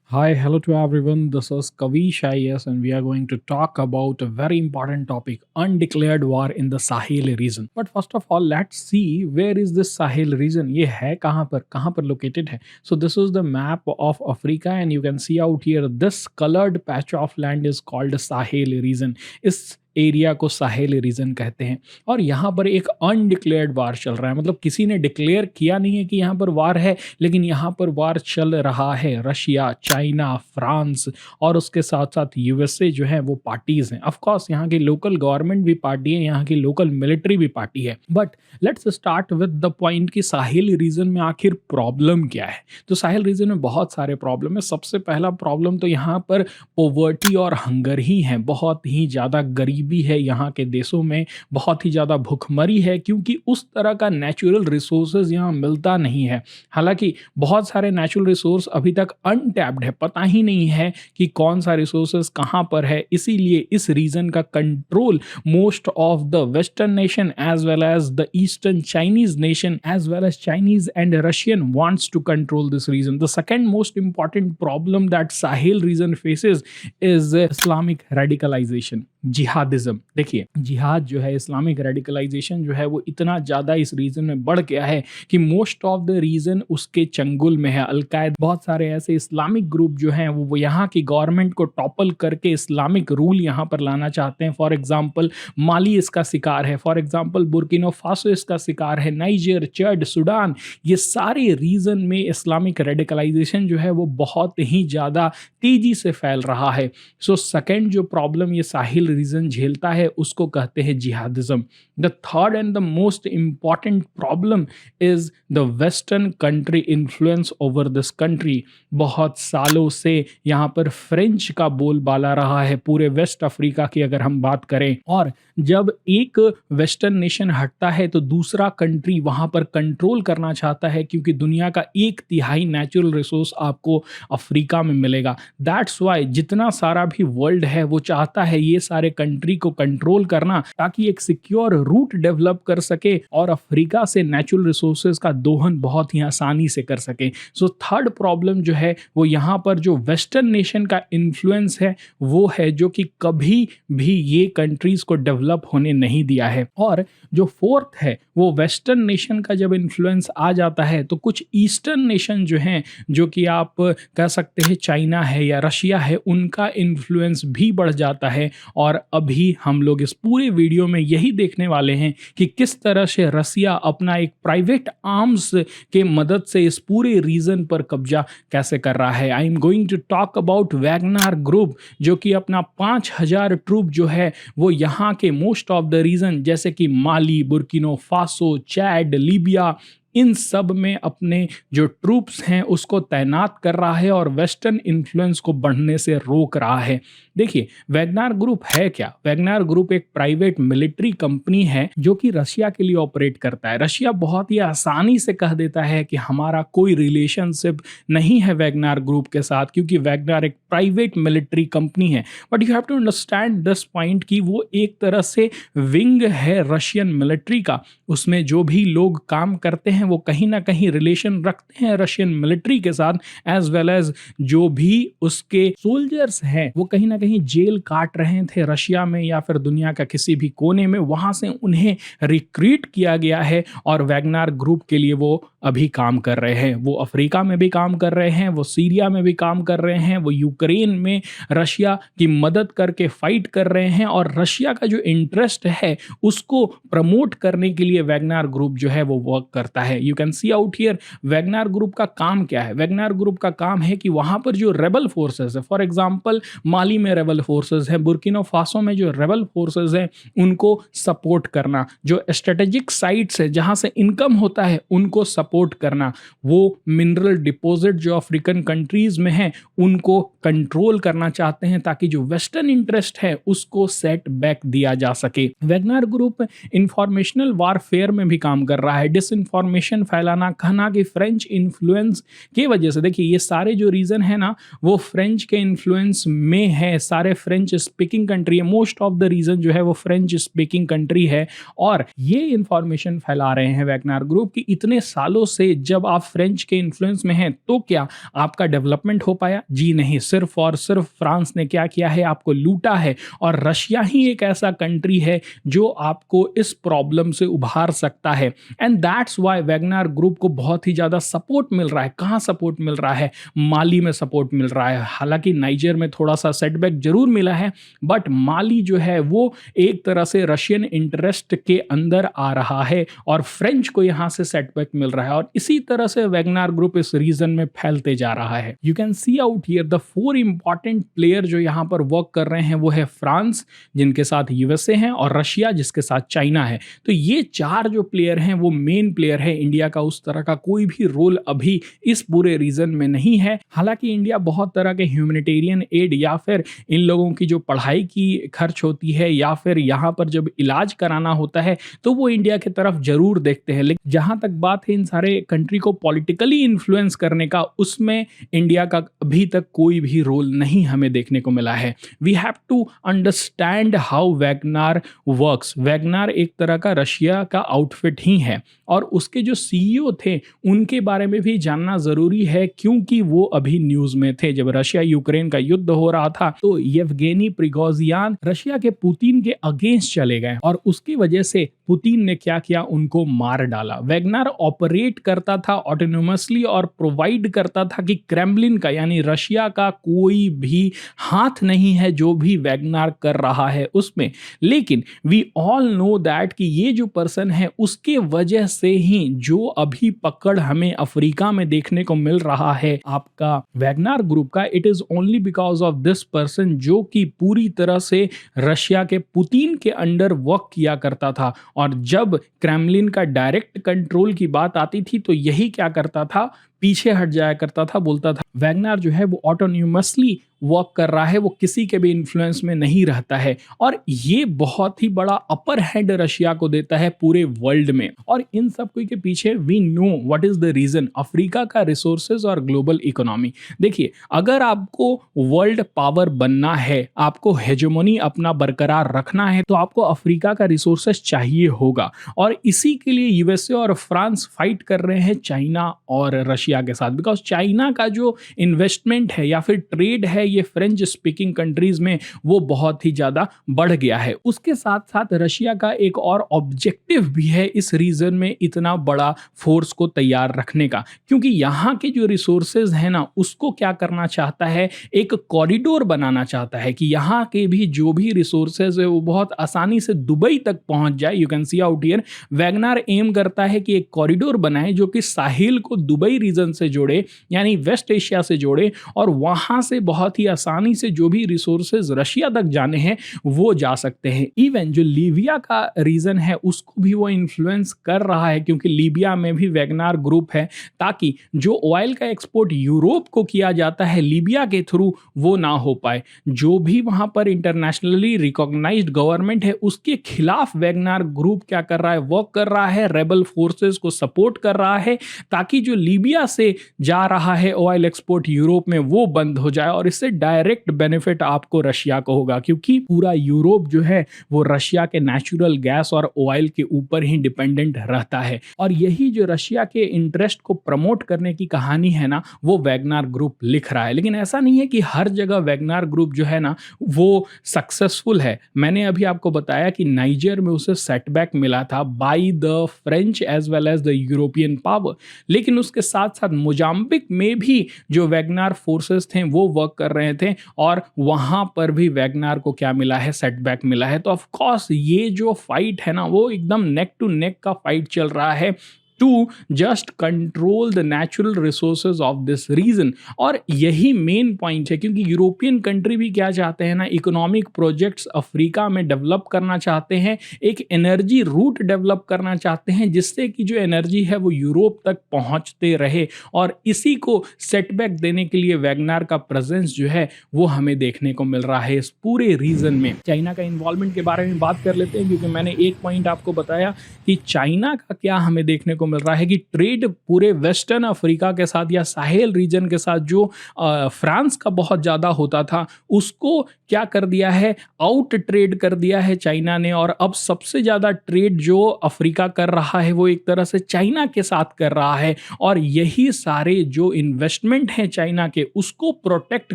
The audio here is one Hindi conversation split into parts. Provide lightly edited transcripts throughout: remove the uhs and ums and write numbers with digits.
Hi, hello to everyone. This is Kavish IS, and we are going to talk about a very important topic undeclared war in the Sahel region. But first of all, let's see where is this Sahel region? ये है कहाँ पर located है? So, this is the map of Africa, and you can see out here this colored patch of land is called Sahel region. इस एरिया को साहेल रीजन कहते हैं और यहाँ पर एक अनडिक्लेयर्ड वार चल रहा है, मतलब किसी ने डिक्लेयर किया नहीं है कि यहाँ पर वार है, लेकिन यहाँ पर वार चल रहा है। रशिया, चाइना, फ्रांस और उसके साथ साथ यूएसए जो है वो पार्टीज हैं। ऑफ कोर्स यहाँ की लोकल गवर्नमेंट भी पार्टी है, यहाँ की लोकल मिलिट्री भी पार्टी है। But let's start with the point कि साहिल रीजन में आखिर प्रॉब्लम क्या है। तो साहिल रीजन में बहुत सारे प्रॉब्लम है। सबसे पहला प्रॉब्लम तो यहाँ पर पोवर्टी और हंगर ही है। बहुत ही ज़्यादा गरीबी है यहाँ के देशों में, बहुत ही ज़्यादा भुखमरी है, क्योंकि उस तरह का नेचुरल रिसोर्सेज यहाँ मिलता नहीं है। हालांकि बहुत सारे नेचुरल रिसोर्स अभी तक अनटैप्ड है, पता ही नहीं है कि कौन सा रिसोर्सेज कहाँ पर है। इसीलिए इस रीजन का control most of the western nation as well as the eastern Chinese nation as well as Chinese and Russian wants to control this region. The second most important problem that Sahel region faces is Islamic radicalisation, jihadism. देखिए, जिहाद जो है, इस्लामिक रेडिकलाइजेशन जो है वो इतना ज़्यादा इस रीजन में बढ़ गया है कि मोस्ट ऑफ द रीजन उसके चंगुल में है। अलकायदा, बहुत सारे ऐसे इस्लामिक ग्रुप जो हैं वो यहाँ की गवर्नमेंट को टॉपल करके इस्लामिक रूल यहाँ पर लाना चाहते हैं। फॉर एग्जाम्पल माली इसका शिकार है, फॉर एग्जाम्पल बुर्किना फासो इसका शिकार है, नाइजर, चड, सूडान, ये सारे रीजन में इस्लामिक रेडिकलाइजेशन जो है वो बहुत ही ज़्यादा तेजी से फैल रहा है। सो सेकेंड जो प्रॉब्लम ये साहिल रीजन झेलता है उसको कहते हैं जिहादिज्म। The third and the most important problem is the western country influence over this country. बहुत सालों से यहाँ पर फ्रेंच का बोलबाला रहा है पूरे वेस्ट अफ्रीका की अगर हम बात करें, और जब एक वेस्टर्न नेशन हटता है तो दूसरा कंट्री वहाँ पर कंट्रोल करना चाहता है, क्योंकि दुनिया का 1/3 नेचुरल रिसोर्स आपको अफ्रीका में मिलेगा। दैट्स वाई जितना सारा भी वर्ल्ड है वो चाहता है ये सारे कंट्री को कंट्रोल करना, ताकि एक सिक्योर रूट डेवलप कर सके और अफ्रीका से नेचुरल रिसोर्सेज का दोहन बहुत ही आसानी से कर सके। सो थर्ड प्रॉब्लम जो है वो यहाँ पर जो वेस्टर्न नेशन का इन्फ्लुएंस है वो है, जो कि कभी भी ये कंट्रीज को डेवलप होने नहीं दिया है। और जो फोर्थ है वो वेस्टर्न नेशन का जब इन्फ्लुएंस आ जाता है तो कुछ ईस्टर्न नेशन जो हैं, जो कि आप कह सकते हैं चाइना है या रशिया है, उनका इन्फ्लुएंस भी बढ़ जाता है। और अभी हम लोग इस पूरे वीडियो में यही देखने वाले हैं कि किस तरह से रसिया अपना एक प्राइवेट आर्म्स के मदद से इस पूरे रीजन पर कब्जा कैसे कर रहा है। I am going to talk about Wagner group, जो कि अपना 5000 ट्रूप जो है वो यहाँ के मोस्ट ऑफ द रीजन जैसे कि माली, बुर्किना फासो, चैड, लीबिया, इन सब में अपने जो ट्रूप्स हैं उसको तैनात कर रहा है और वेस्टर्न इन्फ्लुएंस को बढ़ने से रोक रहा है। देखिए, वैगनर ग्रुप है क्या? वैगनर ग्रुप एक प्राइवेट मिलिट्री कंपनी है जो कि रशिया के लिए ऑपरेट करता है। रशिया बहुत ही आसानी से कह देता है कि हमारा कोई रिलेशनशिप नहीं है वैगनर ग्रुप के साथ, क्योंकि वैगनर एक प्राइवेट मिलिट्री कंपनी है। But you have to understand this point कि वो एक तरह से विंग है रशियन मिलिट्री का। उसमें जो भी लोग काम करते हैं वो कहीं ना कहीं रिलेशन रखते हैं रशियन मिलिट्री के साथ, एज वेल एज जो भी उसके सोल्जर्स हैं वो कहीं ना कहीं जेल काट रहे थे रशिया में या फिर दुनिया का किसी भी कोने में, वहां से उन्हें रिक्रूट किया गया है और वैगनर ग्रुप के लिए वो अभी काम कर रहे हैं। वो अफ्रीका में भी काम कर रहे हैं, वो सीरिया में भी काम कर रहे हैं, वो यूक्रेन में रशिया की मदद करके फाइट कर रहे हैं, और रशिया का जो इंटरेस्ट है उसको प्रमोट करने के लिए वैगनर ग्रुप जो है वो वर्क करता है। You can see out here Wagner group का काम क्या है। वैगनर ग्रुप का काम है कि वहां पर जो रेबल फोर्सेस है, फॉर एग्जांपल माली में रेबल फोर्सेस है, बुर्किना फासो में जो रेबल फोर्सेस है उनको सपोर्ट करना, जो स्ट्रेटेजिक साइट्स है जहां से इनकम होता है उनको सपोर्ट करना, वो मिनरल डिपॉजिट जो अफ्रीकन कंट्रीज में है उनको कंट्रोल करना चाहते हैं, ताकि जो वेस्टर्न इंटरेस्ट है उसको सेट बैक दिया जा सके। वैगनर ग्रुप इंफॉर्मेशनल वारफेयर में भी काम कर रहा है, डिसइंफॉर्मेशन इंफॉर्मेशन फैलाना, कहना कि फ्रेंच इन्फ्लुएंस की वजह से, देखिए ये सारे जो रीज़न है ना वो फ्रेंच के इन्फ्लुएंस में है, सारे फ्रेंच स्पीकिंग कंट्री है, मोस्ट ऑफ द रीजन जो है वो फ्रेंच स्पीकिंग कंट्री है। और ये इंफॉर्मेशन फैला रहे हैं वैगनार ग्रुप कि इतने सालों से जब आप फ्रेंच के इन्फ्लुएंस में हैं तो क्या आपका डेवलपमेंट हो पाया? जी नहीं, सिर्फ और सिर्फ फ्रांस ने क्या किया है, आपको लूटा है। और रशिया ही एक ऐसा कंट्री है जो आपको इस प्रॉब्लम से उभार सकता है। And that's why Wagner group को बहुत ही ज़्यादा सपोर्ट मिल रहा है। कहाँ सपोर्ट मिल रहा है? माली में सपोर्ट मिल रहा है। हालांकि नाइजर में थोड़ा सा सेटबैक जरूर मिला है, बट माली जो है वो एक तरह से रशियन इंटरेस्ट के अंदर आ रहा है और फ्रेंच को यहाँ से सेटबैक मिल रहा है। और इसी तरह से वैगनार ग्रुप इस रीजन में फैलते जा रहा है। You can see out here the 4 important player जो यहाँ पर वर्क कर रहे हैं वो है फ्रांस, जिनके साथ यूएसए है, और रशिया जिसके साथ चाइना है। तो ये 4 जो प्लेयर हैं वो मेन प्लेयर है। इंडिया का उस तरह का कोई भी रोल अभी इस पूरे रीजन में नहीं है। हालांकि इंडिया बहुत तरह के ह्यूमैनिटेरियन एड या फिर इन लोगों की जो पढ़ाई की खर्च होती है या फिर यहाँ पर जब इलाज कराना होता है तो वो इंडिया की तरफ जरूर देखते हैं। लेकिन जहाँ तक बात है इन सारे कंट्री को पॉलिटिकली इन्फ्लुएंस करने का, उसमें इंडिया का अभी तक कोई भी रोल नहीं हमें देखने को मिला है। We have to understand how Wagner works. Wagner एक तरह का रशिया का आउटफिट ही है और उसके जो सीईओ थे उनके बारे में भी जानना जरूरी है, क्योंकि वो अभी न्यूज में थे जब रशिया यूक्रेन का युद्ध हो रहा था। तो येवगेनी प्रिगोजियान रशिया के पुतिन के अगेंस्ट चले गए और उसकी वजह से पुतिन ने क्या किया, उनको मार डाला। वैगनार ऑपरेट करता था ऑटोनोमसली और प्रोवाइड करता था कि क्रेमलिन का यानी रशिया का कोई भी हाथ नहीं है जो भी वैगनार कर रहा है उसमें। लेकिन वी ऑल नो दैट कि ये जो पर्सन है उसके वजह से ही जो अभी पकड़ हमें अफ्रीका में देखने को मिल रहा है आपका वैगनार ग्रुप का, it is only because of this person जो कि पूरी तरह से रशिया के पुतिन के अंडर वर्क किया करता था। और जब क्रेमलिन का डायरेक्ट कंट्रोल की बात आती थी तो यही क्या करता था, पीछे हट जाया करता था, बोलता था वैगनार जो है वो ऑटोन्यूमसली वर्क कर रहा है, वो किसी के भी इन्फ्लुएंस में नहीं रहता है। और ये बहुत ही बड़ा अपर हैंड रशिया को देता है पूरे वर्ल्ड में। और इन सब के पीछे we know what is the reason, Africa का रिसोर्सेज और ग्लोबल इकोनॉमी। देखिए, अगर आपको वर्ल्ड पावर बनना है, आपको हेजेमोनी अपना बरकरार रखना है, तो आपको अफ्रीका का रिसोर्सेज चाहिए होगा। और इसी के लिए यूएसए और फ्रांस फाइट कर रहे हैं चाइना और रशिया के साथ, बिकॉज चाइना का जो इन्वेस्टमेंट है या फिर ट्रेड है ये फ्रेंच स्पीकिंग कंट्रीज में वो बहुत ही ज्यादा बढ़ गया है। उसके साथ साथ रशिया का एक और ऑब्जेक्टिव भी है इस रीजन में इतना बड़ा फोर्स को तैयार रखने का, क्योंकि यहाँ के जो रिसोर्सेज है ना उसको क्या करना चाहता है, एक कॉरिडोर बनाना चाहता है कि यहाँ के भी जो भी रिसोर्सेज है वो बहुत आसानी से दुबई तक पहुंच जाए। You can see out here Wagner aim करता है कि एक कॉरिडोर बनाए जो कि साहिल को दुबई रीजन से जोड़े, यानी वेस्ट एशिया से जोड़े, और वहां से बहुत ही आसानी से जो भी रिसोर्सेज रशिया तक जाने हैं वो जा सकते हैं। इवन जो लीबिया का रीजन है उसको भी वो इन्फ्लुएंस कर रहा है, क्योंकि लीबिया में भी वैगनार ग्रुप है, ताकि जो ऑयल का एक्सपोर्ट यूरोप को किया जाता है लीबिया के थ्रू वो ना हो पाए। जो भी वहां पर इंटरनेशनली रिकॉग्नाइज्ड गवर्नमेंट है उसके खिलाफ वैगनार ग्रुप क्या कर रहा है, वर्क कर रहा है, रेबल फोर्सेस को सपोर्ट कर रहा है, ताकि जो लीबिया से जा रहा है ऑयल एक्सपोर्ट यूरोप में वो बंद हो जाए। और इससे डायरेक्ट बेनिफिट आपको रशिया को होगा, क्योंकि पूरा यूरोप जो है वो रशिया के नेचुरल गैस और ऑयल के ऊपर ही डिपेंडेंट रहता है। और यही जो रशिया के इंटरेस्ट को प्रमोट करने की कहानी है ना वो वैगनार ग्रुप लिख रहा है। लेकिन ऐसा नहीं है कि हर जगह वैगनार ग्रुप जो है ना वो सक्सेसफुल है। मैंने अभी आपको बताया कि नाइजर में उसे सेटबैक मिला था by the French as well as the European power, लेकिन उसके साथ साथ मोजाम्बिक में भी जो वैगनार फोर्सेस थे वो वर्क कर रहे थे और वहां पर भी वैगनार को क्या मिला है, सेटबैक मिला है। तो ऑफ कोर्स ये जो फाइट है ना वो एकदम नेक टू नेक का फाइट चल रहा है to just control the natural resources of this region. और यही मेन पॉइंट है, क्योंकि यूरोपियन कंट्री भी क्या चाहते हैं ना, इकोनॉमिक प्रोजेक्ट्स अफ्रीका में डेवलप करना चाहते हैं, एक एनर्जी रूट डेवलप करना चाहते हैं जिससे कि जो एनर्जी है वो यूरोप तक पहुंचते रहे। और इसी को सेटबैक देने के लिए वैगनार का प्रेजेंस जो है वो हमें देखने को मिल रहा है इस पूरे रीजन में। चाइना का इन्वॉल्वमेंट के बारे में बात कर लेते हैं, क्योंकि मैंने एक पॉइंट आपको बताया कि चाइना का क्या हमें देखने को मिल रहा है कि ट्रेड पूरे वेस्टर्न अफ्रीका के साथ या साहेल रीजन के साथ जो फ्रांस का बहुत ज़्यादा होता था, उसको क्या कर दिया है, आउट ट्रेड कर दिया है चाइना ने। और अब सबसे ज़्यादा ट्रेड जो अफ्रीका कर रहा है वो एक तरह से चाइना के साथ कर रहा है। और यही सारे जो इन्वेस्टमेंट हैं चाइना के, उसको प्रोटेक्ट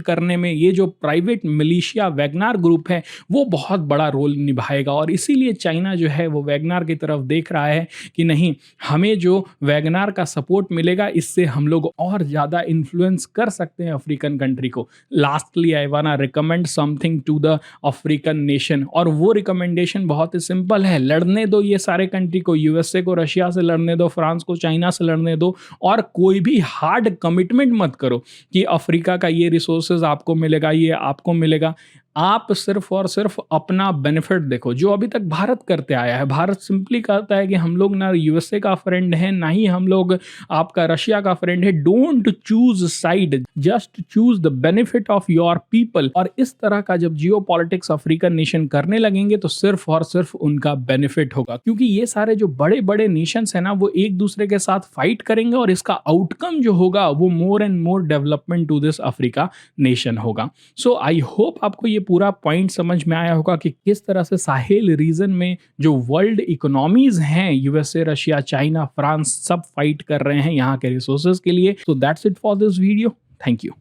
करने में ये जो प्राइवेट मिलिशिया वैगनार ग्रुप है वो बहुत बड़ा रोल निभाएगा। और इसीलिए चाइना जो है वो वैगनार की तरफ देख रहा है कि नहीं, हमें जो वैगनार का सपोर्ट मिलेगा इससे हम लोग और ज़्यादा इन्फ्लुएंस कर सकते हैं अफ्रीकन कंट्री को। Lastly I wanna recommend something to the African nation, और वो रिकमेंडेशन बहुत ही सिंपल है। लड़ने दो ये सारे कंट्री को, यूएसए को रशिया से लड़ने दो, फ्रांस को चाइना से लड़ने दो, और कोई भी हार्ड कमिटमेंट मत करो कि अफ्रीका का ये रिसोर्सेज आपको मिलेगा, ये आपको मिलेगा। आप सिर्फ और सिर्फ अपना बेनिफिट देखो, जो अभी तक भारत करते आया है। भारत सिंपली कहता है कि हम लोग ना यूएसए का फ्रेंड है, ना ही हम लोग आपका रशिया का फ्रेंड है। Don't choose side, just choose the benefit of your people. और इस तरह का जब जियो पॉलिटिक्स अफ्रीकन नेशन करने लगेंगे तो सिर्फ और सिर्फ उनका बेनिफिट होगा, क्योंकि ये सारे जो बड़े बड़े नेशंस है ना वो एक दूसरे के साथ फाइट करेंगे, और इसका आउटकम जो होगा वो more and more development to this Africa nation होगा। सो आई होप आपको ये पूरा पॉइंट समझ में आया होगा कि किस तरह से साहेल रीजन में जो वर्ल्ड इकोनॉमीज हैं, यूएसए, रशिया, चाइना, फ्रांस, सब फाइट कर रहे हैं यहाँ के रिसोर्सेज के लिए। So that's it for this video. Thank you.